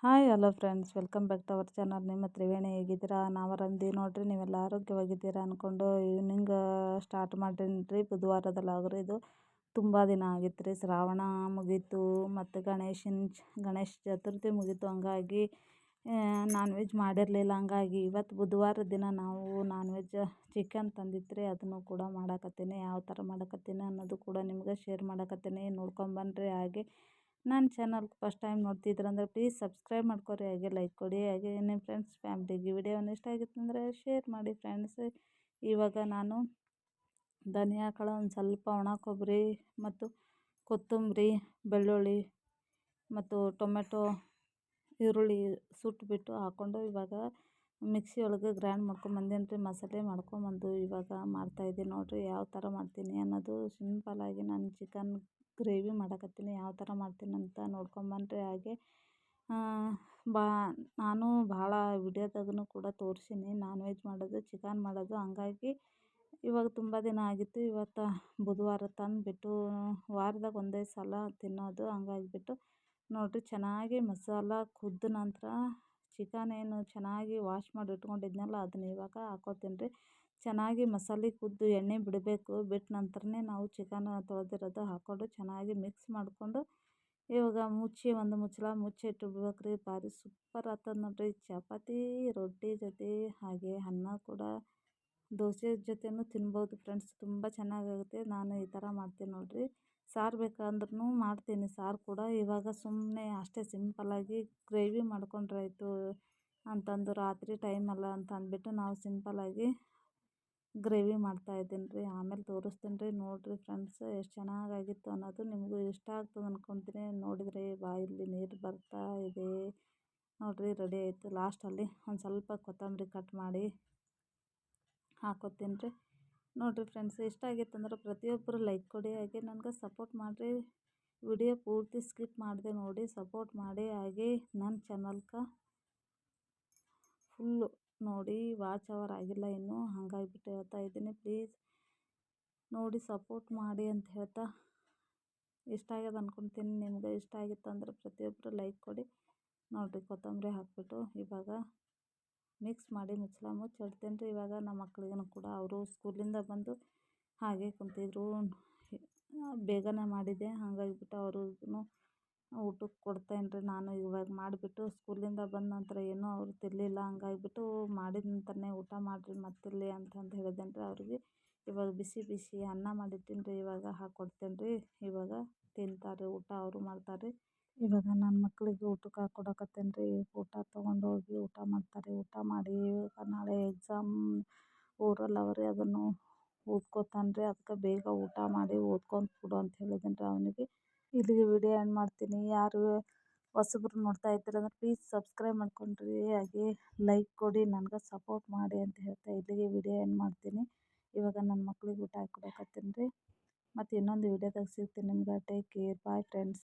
Hi hello friends, welcome back to our channel. ನಿಮ್ಮ ತ್ರಿವೇಣಿ ಹೇಗಿದ್ದೀರಾ? ನಾವು ಆರಾಮದಿ ನೋಡ್ರಿ. ನೀವೆಲ್ಲ ಆರೋಗ್ಯವಾಗಿದ್ದೀರಾ ಅಂದ್ಕೊಂಡು ಈವ್ನಿಂಗ್ ಸ್ಟಾರ್ಟ್ ಮಾಡಿರಿ. ಬುಧವಾರದ ಲಾಗ್ರಿ ಇದು. ತುಂಬ ದಿನ ಆಗಿತ್ತು ರೀ. ಶ್ರಾವಣ ಮುಗೀತು ಮತ್ತು ಗಣೇಶ ಚತುರ್ಥಿ ಮುಗೀತು. ಹಂಗಾಗಿ ನಾನ್ ವೆಜ್ ಮಾಡಿರಲಿಲ್ಲ. ಹಂಗಾಗಿ ಇವತ್ತು ಬುಧವಾರ ದಿನ ನಾವು ನಾನ್ ವೆಜ್ ಚಿಕನ್ ತಂದಿತ್ತು. ಅದನ್ನು ಕೂಡ ಮಾಡಕತ್ತೀನಿ. ಯಾವ ಥರ ಮಾಡಕತ್ತೀನಿ ಅನ್ನೋದು ಕೂಡ ನಿಮ್ಗೆ ಶೇರ್ ಮಾಡಕತ್ತೀನಿ. ನೋಡ್ಕೊಂಬನ್ನಿರಿ. ಹಾಗೆ ನನ್ನ ಚಾನಲ್ಗೆ ಫಸ್ಟ್ ಟೈಮ್ ನೋಡ್ತಿದ್ರಂದ್ರೆ ಪ್ಲೀಸ್ ಸಬ್ಸ್ಕ್ರೈಬ್ ಮಾಡ್ಕೊರಿ, ಹಾಗೆ ಲೈಕ್ ಕೊಡಿ. ಹಾಗೆ ನಿಮ್ಮ ಫ್ರೆಂಡ್ಸ್ ಫ್ಯಾಮ್ಲಿಗೆ ವಿಡಿಯೋನ ಇಷ್ಟ ಆಗಿತ್ತು ಅಂದರೆ ಶೇರ್ ಮಾಡಿ ಫ್ರೆಂಡ್ಸ್. ಇವಾಗ ನಾನು ಧನಿಯಾ ಕಾಳು, ಒಂದು ಸ್ವಲ್ಪ ಒಣ ಕೊಬ್ಬರಿ ಮತ್ತು ಕೊತ್ತಂಬರಿ, ಬೆಳ್ಳುಳ್ಳಿ ಮತ್ತು ಟೊಮೆಟೊ, ಈರುಳ್ಳಿ ಸುಟ್ಬಿಟ್ಟು ಹಾಕ್ಕೊಂಡು ಇವಾಗ ಮಿಕ್ಸಿ ಒಳಗೆ ಗ್ರೈಂಡ್ ಮಾಡ್ಕೊಂಬಂದೇನಿ ರೀ. ಮಸಾಲೆ ಮಾಡ್ಕೊಂಬಂದು ಇವಾಗ ಮಾಡ್ತಾಯಿದ್ದೀನಿ ನೋಡಿರಿ. ಯಾವ ಥರ ಮಾಡ್ತೀನಿ ಅನ್ನೋದು ಸಿಂಪಲ್ಲಾಗಿ ನಾನು ಚಿಕನ್ ಗ್ರೇವಿ ಮಾಡಕತ್ತೀನಿ. ಯಾವ ಥರ ಮಾಡ್ತೀನಿ ಅಂತ ನೋಡ್ಕೊಂಬನ್ನಿರಿ. ಹಾಗೆ ನಾನು ಭಾಳ ವಿಡಿಯೋದಾಗೂ ಕೂಡ ತೋರಿಸೀನಿ ನಾನ್ ವೆಜ್ ಮಾಡೋದು, ಚಿಕನ್ ಮಾಡೋದು. ಹಂಗಾಗಿ ಇವಾಗ ತುಂಬ ದಿನ ಆಗಿತ್ತು. ಇವತ್ತು ಬುಧವಾರ ತಂದುಬಿಟ್ಟು ವಾರದಾಗ ಒಂದೇ ಸಲ ತಿನ್ನೋದು. ಹಂಗಾಗಿಬಿಟ್ಟು ನೋಡಿರಿ, ಚೆನ್ನಾಗಿ ಮಸಾಲ ಕುದ್ದ ನಂತರ ಚಿಕನ್ ಏನು ಚೆನ್ನಾಗಿ ವಾಶ್ ಮಾಡಿ ಇಟ್ಕೊಂಡಿದ್ನಲ್ಲ ಅದನ್ನ ಇವಾಗ ಹಾಕ್ಕೋತೀನಿ ರೀ. ಚೆನ್ನಾಗಿ ಮಸಾಲೆ ಕುದ್ದು ಎಣ್ಣೆ ಬಿಡಬೇಕು. ಬಿಟ್ಟ ನಂತರನೇ ನಾವು ಚಿಕನ್ ತೊಳೆದಿರೋದು ಹಾಕ್ಕೊಂಡು ಚೆನ್ನಾಗಿ ಮಿಕ್ಸ್ ಮಾಡಿಕೊಂಡು ಇವಾಗ ಒಂದು ಮುಚ್ಚಳ ಮುಚ್ಚಿ ಇಟ್ಬಿಡ್ಬೇಕು ರೀ. ಭಾರಿ ಸೂಪರ್ ಆಗ್ತದೆ ನೋಡಿರಿ. ಚಪಾತಿ ರೊಟ್ಟಿ ಜೊತೆ ಹಾಗೆ ಅನ್ನ ಕೂಡ ದೋಸೆ ಜೊತೆನೂ ತಿನ್ಬೋದು ಫ್ರೆಂಡ್ಸ್. ತುಂಬ ಚೆನ್ನಾಗಾಗುತ್ತೆ. ನಾನು ಈ ಥರ ಮಾಡ್ತೀನಿ ನೋಡಿರಿ. ಸಾರು ಬೇಕಂದ್ರೂ ಮಾಡ್ತೀನಿ, ಸಾರು ಕೂಡ. ಇವಾಗ ಸುಮ್ಮನೆ ಅಷ್ಟೇ ಸಿಂಪಲ್ಲಾಗಿ ಗ್ರೇವಿ ಮಾಡ್ಕೊಂಡ್ರಾಯ್ತು ಅಂತಂದು ರಾತ್ರಿ ಟೈಮಲ್ಲ ಅಂತ ಅಂದ್ಬಿಟ್ಟು ನಾವು ಸಿಂಪಲ್ಲಾಗಿ ಗ್ರೇವಿ ಮಾಡ್ತಾಯಿದ್ದೀನಿ ರೀ. ಆಮೇಲೆ ತೋರಿಸ್ತೀನಿ ರೀ. ನೋಡಿರಿ ಫ್ರೆಂಡ್ಸ್, ಎಷ್ಟು ಚೆನ್ನಾಗಾಗಿತ್ತು ಅನ್ನೋದು. ನಿಮಗೂ ಇಷ್ಟ ಆಗ್ತದೆ ಅಂದ್ಕೊತೀನಿ. ನೋಡಿದರೆ ಬಾಯಲ್ಲಿ ನೀರು ಬರ್ತಾ ಇದೆ ನೋಡಿರಿ. ರೆಡಿ ಆಯಿತು. ಲಾಸ್ಟಲ್ಲಿ ಒಂದು ಸ್ವಲ್ಪ ಕೊತ್ತಂಬರಿ ಕಟ್ ಮಾಡಿ ಹಾಕ್ಕೋತೀನಿ ರೀ. ನೋಡಿರಿ ಫ್ರೆಂಡ್ಸ್, ಇಷ್ಟ ಆಗಿತ್ತು ಅಂದ್ರೆ ಪ್ರತಿಯೊಬ್ಬರು ಲೈಕ್ ಕೊಡಿ. ಹಾಗೆ ನನಗೆ ಸಪೋರ್ಟ್ ಮಾಡಿರಿ. ವಿಡಿಯೋ ಪೂರ್ತಿ ಸ್ಕಿಪ್ ಮಾಡಿದೆ ನೋಡಿ ಸಪೋರ್ಟ್ ಮಾಡಿ. ಹಾಗೆ ನನ್ನ ಚಾನಲ್ಗೆ ಫುಲ್ಲು ನೋಡಿ, ವಾಚ್ ಅವರ್ ಆಗಿಲ್ಲ ಇನ್ನೂ. ಹಾಗಾಗಿಬಿಟ್ಟು ಹೇಳ್ತಾ ಇದ್ದೀನಿ, ಪ್ಲೀಸ್ ನೋಡಿ ಸಪೋರ್ಟ್ ಮಾಡಿ ಅಂತ ಹೇಳ್ತಾ, ಇಷ್ಟ ಆಗ್ಯದ ಅಂದ್ಕೊತೀನಿ. ನಿಮ್ಗೆ ಇಷ್ಟ ಆಗಿತ್ತು ಅಂದ್ರೆ ಪ್ರತಿಯೊಬ್ಬರು ಲೈಕ್ ಕೊಡಿ. ನೋಡಿರಿ, ಕೊತ್ತಂಬರಿ ಹಾಕ್ಬಿಟ್ಟು ಇವಾಗ ಮಿಕ್ಸ್ ಮಾಡಿ ಮುಚ್ಚಳ ಮುಚ್ಚಿಡ್ತೀನಿ ರೀ. ಇವಾಗ ನಮ್ಮ ಮಕ್ಳಿಗೂ ಕೂಡ ಅವರು ಸ್ಕೂಲಿಂದ ಬಂದು ಹಾಗೆ ಕುಂತಿದ್ರು. ಬೇಗನೆ ಮಾಡಿದ್ದೆ, ಹಾಗಾಗಿಬಿಟ್ಟು ಅವ್ರಿಗೂ ಊಟಕ್ಕೆ ಕೊಡ್ತೇನೆ ರೀ. ನಾನು ಇವಾಗ ಮಾಡಿಬಿಟ್ಟು ಸ್ಕೂಲಿಂದ ಬಂದ ನಂತರ ಏನೂ ಅವರು ತಿನ್ನಲಿಲ್ಲ. ಹಂಗಾಗಿಬಿಟ್ಟು ಮಾಡಿದ ನಂತರನೇ ಊಟ ಮಾಡಿರಿ ಮತ್ತಿಲ್ಲಿ ಅಂತಂದು ಹೇಳಿದ್ದೇನೆ ರೀ ಅವ್ರಿಗೆ. ಇವಾಗ ಬಿಸಿ ಬಿಸಿ ಅನ್ನ ಮಾಡಿಟ್ಟಿನಿ ರೀ. ಇವಾಗ ಹಾಕ್ಕೊಡ್ತೇನೆ ರೀ. ಇವಾಗ ತಿಂತಾರೆ, ಊಟ ಅವರು ಮಾಡ್ತಾರೆ. ಇವಾಗ ನನ್ನ ಮಕ್ಕಳಿಗೆ ಊಟಕ್ಕೆ ಹಾಕ್ಕೊಡಕತ್ತೇನೆ ರೀ. ಊಟ ತೊಗೊಂಡೋಗಿ ಊಟ ಮಾಡ್ತಾರೆ. ಊಟ ಮಾಡಿ ಇವಾಗ ನಾಳೆ ಎಕ್ಸಾಮ್ ಓರಲ್ ಅವರೇ, ಅದನ್ನು ಓದ್ಕೋತಾನೆ ರೀ. ಅದಕ್ಕೆ ಬೇಗ ಊಟ ಮಾಡಿ ಓದ್ಕೊಂಡು ಕೊಡು ಅಂತ ಹೇಳಿದ್ದೀನಿ ರೀ ಅವನಿಗೆ. ಇಲ್ಲಿಗೆ ವಿಡಿಯೋ ಎಂಡ್ ಮಾಡ್ತೀನಿ. ಯಾರು ಹೊಸಬ್ರು ನೋಡ್ತಾ ಇದ್ದೀರಂದ್ರೆ ಪ್ಲೀಸ್ ಸಬ್ಸ್ಕ್ರೈಬ್ ಮಾಡ್ಕೊಂಡ್ರಿ. ಹಾಗೆ ಲೈಕ್ ಕೊಡಿ, ನನಗೆ ಸಪೋರ್ಟ್ ಮಾಡಿ ಅಂತ ಹೇಳ್ತಾ ಇಲ್ಲಿಗೆ ವಿಡಿಯೋ ಎಂಡ್ ಮಾಡ್ತೀನಿ. ಇವಾಗ ನನ್ನ ಮಕ್ಳಿಗೆ ಊಟ ಹಾಕ್ಕೊಡಕತ್ತೀನಿ ರೀ. ಮತ್ತು ಇನ್ನೊಂದು ವಿಡಿಯೋದಾಗ ಸಿಗ್ತೀನಿ ನಿಮ್ಗೆ. Take care, bye friends.